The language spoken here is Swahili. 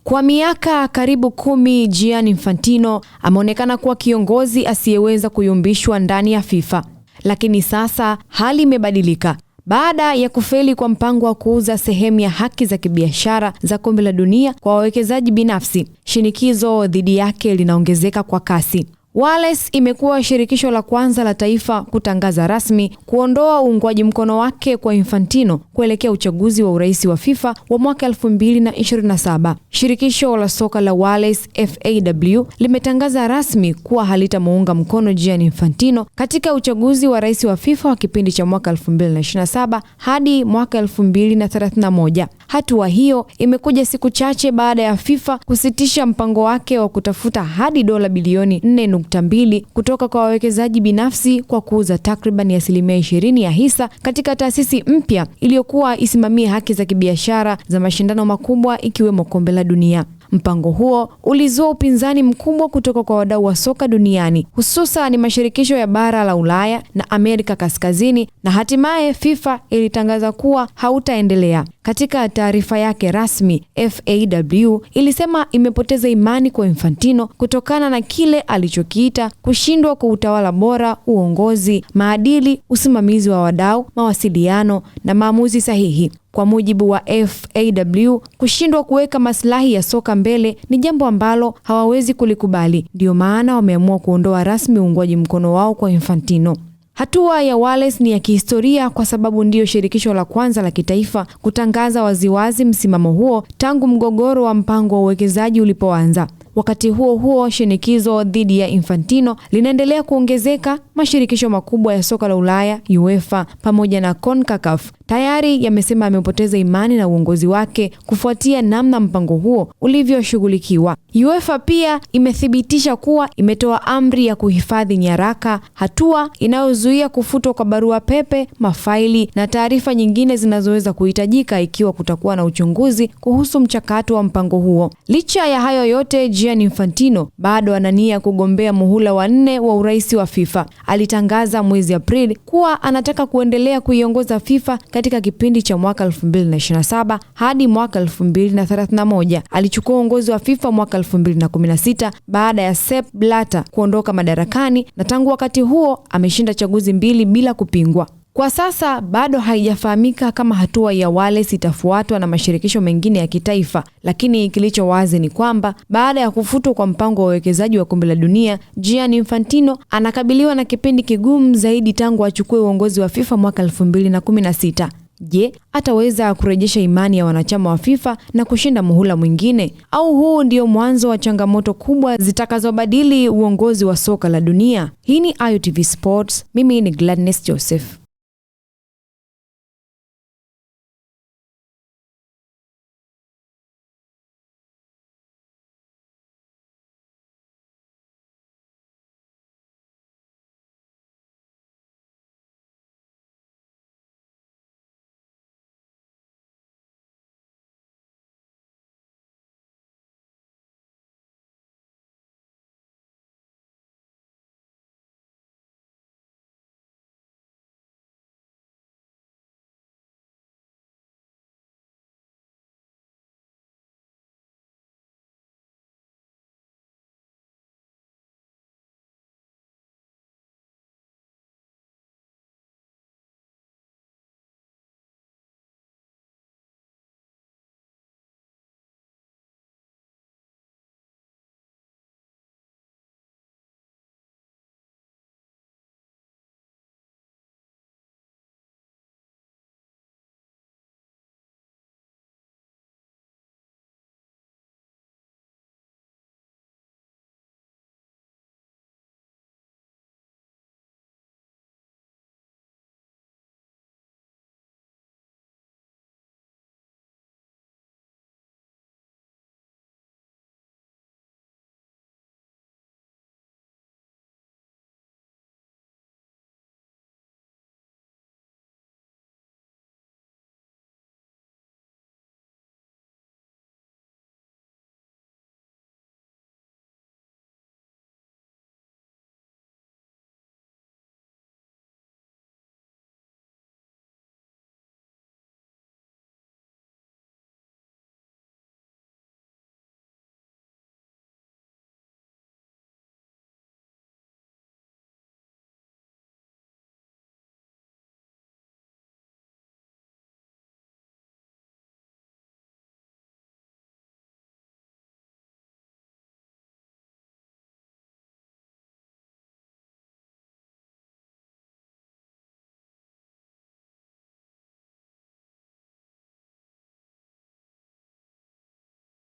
Kwa miaka karibu 10, Gianni Infantino ameonekana kuwa kiongozi asiyeweza kuyumbishwa ndani ya FIFA. Lakini sasa hali imebadilika. Baada ya kufeli kwa mpango wa kuuza sehemu ya haki za kibiashara za kombe la dunia kwa wawekezaji binafsi, shinikizo dhidi yake linaongezeka kwa kasi. Wallace imekuwa shirikisho la kwanza la taifa kutangaza rasmi kuondoa uungwaji mkono wake kwa Infantino kuelekea uchaguzi wa urais wa FIFA wa mwaka 2027. Shirikisho la soka la Wallace FAW limetangaza rasmi kuwa halitamuunga mkono Gianni Infantino katika uchaguzi wa rais wa FIFA wa kipindi cha mwaka 2027 hadi mwaka 2031. Hatua hiyo imekuja siku chache baada ya FIFA kusitisha mpango wake wa kutafuta hadi dola bilioni 4.2 kutoka kwa wawekezaji binafsi kwa kuuza takriban 20% ya hisa katika taasisi mpya iliyokuwa isimamie haki za kibiashara za mashindano makubwa ikiwemo kombe la dunia. Mpango huo ulizua upinzani mkubwa kutoka kwa wadau wa soka duniani, hususan mashirikisho ya bara la Ulaya na Amerika Kaskazini, na hatimaye FIFA ilitangaza kuwa hautaendelea. Katika taarifa yake rasmi, FAW ilisema imepoteza imani kwa Infantino kutokana na kile alichokiita kushindwa kwa utawala bora, uongozi, maadili, usimamizi wa wadau, mawasiliano na maamuzi sahihi. Kwa mujibu wa FAW, kushindwa kuweka maslahi ya soka mbele ni jambo ambalo hawawezi kulikubali. Ndio maana wameamua kuondoa rasmi uungwaji mkono wao kwa Infantino. Hatua ya Wallace ni ya kihistoria kwa sababu ndiyo shirikisho la kwanza la kitaifa kutangaza waziwazi msimamo huo tangu mgogoro wa mpango wa uwekezaji ulipoanza. Wakati huo huo, shinikizo dhidi ya Infantino linaendelea kuongezeka. Mashirikisho makubwa ya soka la Ulaya, UEFA pamoja na CONCACAF tayari yamesema amepoteza imani na uongozi wake kufuatia namna mpango huo ulivyoshughulikiwa. UEFA pia imethibitisha kuwa imetoa amri ya kuhifadhi nyaraka, hatua inayozuia kufutwa kwa barua pepe, mafaili na taarifa nyingine zinazoweza kuhitajika ikiwa kutakuwa na uchunguzi kuhusu mchakato wa mpango huo. Licha ya hayo yote, Gianni Infantino bado ana nia kugombea muhula wa 4 wa urais wa FIFA. Alitangaza mwezi Aprili kuwa anataka kuendelea kuiongoza FIFA katika kipindi cha mwaka 2027 hadi mwaka 2031. Alichukua uongozi wa FIFA mwaka 2016 baada ya Sepp Blatter kuondoka madarakani, na tangu wakati huo ameshinda chaguzi 2 bila kupingwa. Kwa sasa bado haijafahamika kama hatua ya Wallace itafuatwa na mashirikisho mengine ya kitaifa, lakini kilicho wazi ni kwamba baada ya kufutwa kwa mpango wa uwekezaji wa kombe la dunia, Gianni Infantino anakabiliwa na kipindi kigumu zaidi tangu achukue uongozi wa FIFA mwaka 2016. Je, ataweza kurejesha imani ya wanachama wa FIFA na kushinda muhula mwingine? Au huu ndio mwanzo wa changamoto kubwa zitakazobadili uongozi wa soka la dunia? Hii ni AyoTV Sports. Mimi ni Gladness Joseph.